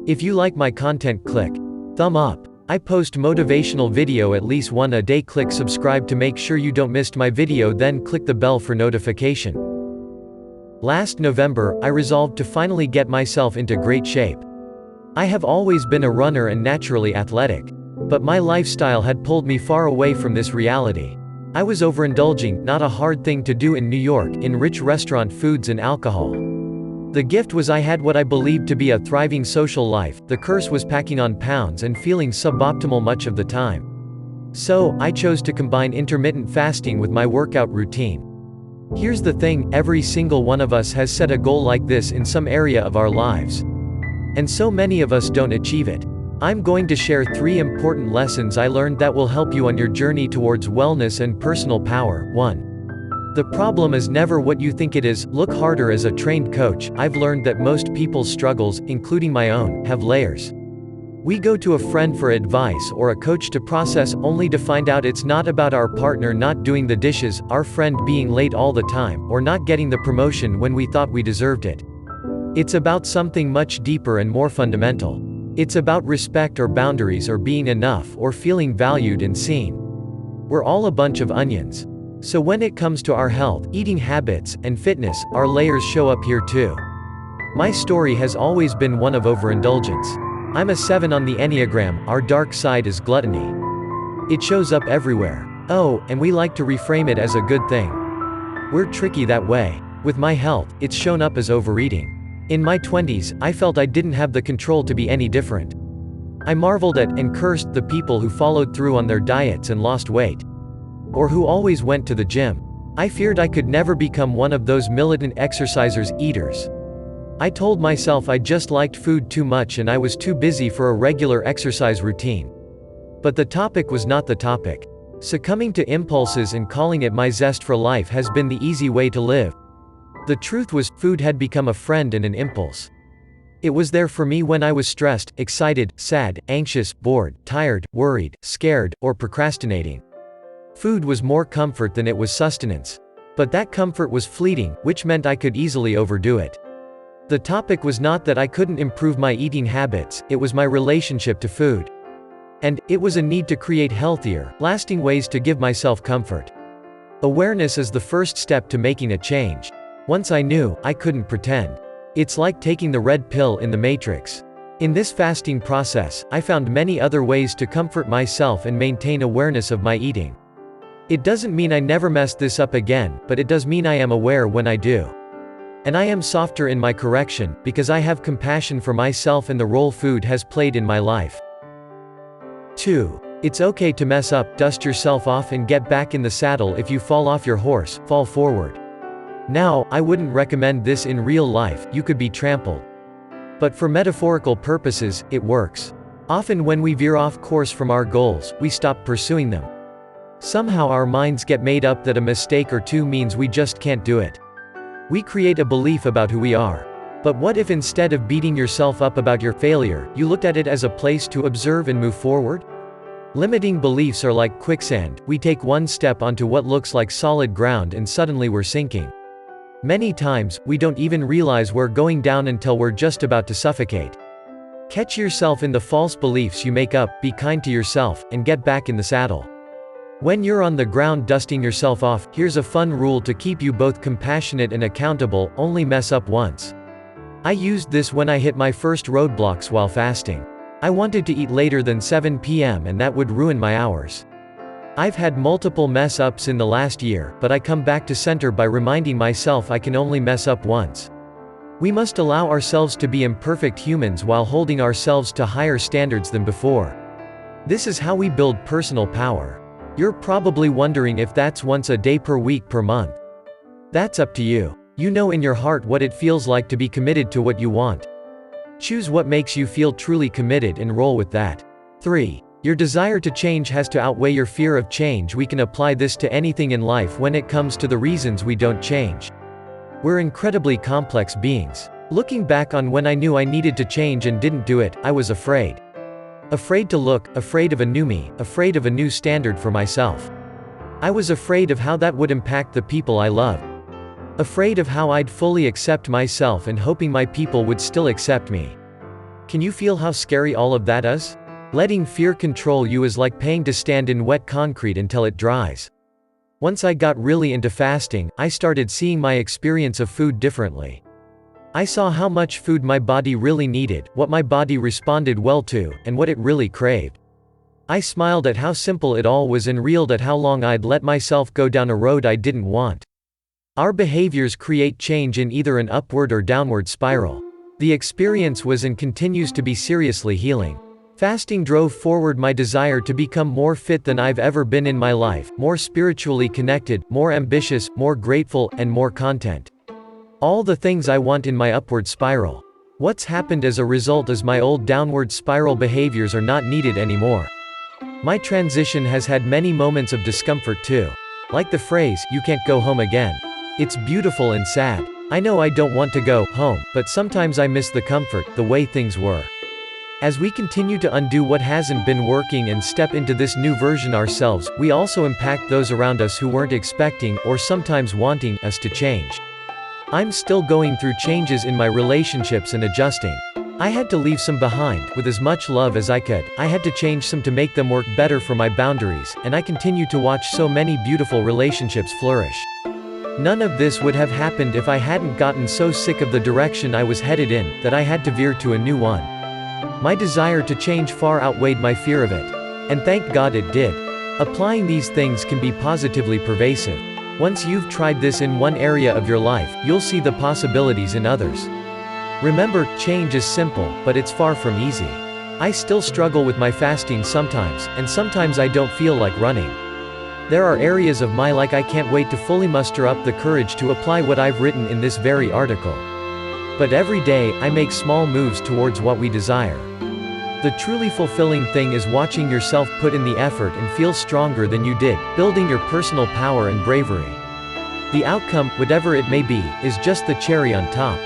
If you like my content, click thumb up. I post motivational video at least one a day. Click subscribe to make sure you don't miss my video, then click the bell for notification. Last November, I resolved to finally get myself into great shape. I have always been a runner and naturally athletic. But my lifestyle had pulled me far away from this reality. I was overindulging, not a hard thing to do in New York, in rich restaurant foods and alcohol. The gift was I had what I believed to be a thriving social life. The curse was packing on pounds and feeling suboptimal much of the time. So, I chose to combine intermittent fasting with my workout routine. Here's the thing, every single one of us has set a goal like this in some area of our lives. And so many of us don't achieve it. I'm going to share 3 important lessons I learned that will help you on your journey towards wellness and personal power. 1. The problem is never what you think it is. Look harder. As a trained coach, I've learned that most people's struggles, including my own, have layers. We go to a friend for advice or a coach to process, only to find out it's not about our partner not doing the dishes, our friend being late all the time, or not getting the promotion when we thought we deserved it. It's about something much deeper and more fundamental. It's about respect or boundaries or being enough or feeling valued and seen. We're all a bunch of onions. So when it comes to our health, eating habits, and fitness, our layers show up here too. My story has always been one of overindulgence. I'm a 7 on the Enneagram. Our dark side is gluttony. It shows up everywhere. Oh, and we like to reframe it as a good thing. We're tricky that way. With my health, it's shown up as overeating. In my 20s, I felt I didn't have the control to be any different. I marveled at and cursed the people who followed through on their diets and lost weight. Or who always went to the gym. I feared I could never become one of those militant exercisers, eaters. I told myself I just liked food too much and I was too busy for a regular exercise routine. But the topic was not the topic. Succumbing to impulses and calling it my zest for life has been the easy way to live. The truth was, food had become a friend and an impulse. It was there for me when I was stressed, excited, sad, anxious, bored, tired, worried, scared, or procrastinating. Food was more comfort than it was sustenance. But that comfort was fleeting, which meant I could easily overdo it. The topic was not that I couldn't improve my eating habits, it was my relationship to food. And it was a need to create healthier, lasting ways to give myself comfort. Awareness is the first step to making a change. Once I knew, I couldn't pretend. It's like taking the red pill in the Matrix. In this fasting process, I found many other ways to comfort myself and maintain awareness of my eating. It doesn't mean I never mess this up again, but it does mean I am aware when I do. And I am softer in my correction, because I have compassion for myself and the role food has played in my life. 2. It's okay to mess up. Dust yourself off and get back in the saddle. If you fall off your horse, fall forward. Now, I wouldn't recommend this in real life, you could be trampled. But for metaphorical purposes, it works. Often when we veer off course from our goals, we stop pursuing them. Somehow our minds get made up that a mistake or two means we just can't do it. We create a belief about who we are. But what if instead of beating yourself up about your failure, you looked at it as a place to observe and move forward? Limiting beliefs are like quicksand. We take one step onto what looks like solid ground and suddenly we're sinking. Many times, we don't even realize we're going down until we're just about to suffocate. Catch yourself in the false beliefs you make up, be kind to yourself, and get back in the saddle. When you're on the ground dusting yourself off, here's a fun rule to keep you both compassionate and accountable: only mess up once. I used this when I hit my first roadblocks while fasting. I wanted to eat later than 7 p.m. and that would ruin my hours. I've had multiple mess-ups in the last year, but I come back to center by reminding myself I can only mess up once. We must allow ourselves to be imperfect humans while holding ourselves to higher standards than before. This is how we build personal power. You're probably wondering if that's once a day, per week, per month. That's up to you. You know in your heart what it feels like to be committed to what you want. Choose what makes you feel truly committed and roll with that. 3. Your desire to change has to outweigh your fear of change. We can apply this to anything in life when it comes to the reasons we don't change. We're incredibly complex beings. Looking back on when I knew I needed to change and didn't do it, I was afraid. Afraid to look, afraid of a new me, afraid of a new standard for myself. I was afraid of how that would impact the people I loved. Afraid of how I'd fully accept myself and hoping my people would still accept me. Can you feel how scary all of that is? Letting fear control you is like paying to stand in wet concrete until it dries. Once I got really into fasting, I started seeing my experience of food differently. I saw how much food my body really needed, what my body responded well to, and what it really craved. I smiled at how simple it all was and reeled at how long I'd let myself go down a road I didn't want. Our behaviors create change in either an upward or downward spiral. The experience was and continues to be seriously healing. Fasting drove forward my desire to become more fit than I've ever been in my life, more spiritually connected, more ambitious, more grateful, and more content. All the things I want in my upward spiral. What's happened as a result is my old downward spiral behaviors are not needed anymore. My transition has had many moments of discomfort too. Like the phrase, "You can't go home again." It's beautiful and sad. I know I don't want to go home, but sometimes I miss the comfort, the way things were. As we continue to undo what hasn't been working and step into this new version ourselves, we also impact those around us who weren't expecting, or sometimes wanting, us to change. I'm still going through changes in my relationships and adjusting. I had to leave some behind, with as much love as I could. I had to change some to make them work better for my boundaries, and I continue to watch so many beautiful relationships flourish. None of this would have happened if I hadn't gotten so sick of the direction I was headed in, that I had to veer to a new one. My desire to change far outweighed my fear of it. And thank God it did. Applying these things can be positively pervasive. Once you've tried this in one area of your life, you'll see the possibilities in others. Remember, change is simple, but it's far from easy. I still struggle with my fasting sometimes, and sometimes I don't feel like running. There are areas of my life I can't wait to fully muster up the courage to apply what I've written in this very article. But every day, I make small moves towards what we desire. The truly fulfilling thing is watching yourself put in the effort and feel stronger than you did, building your personal power and bravery. The outcome, whatever it may be, is just the cherry on top.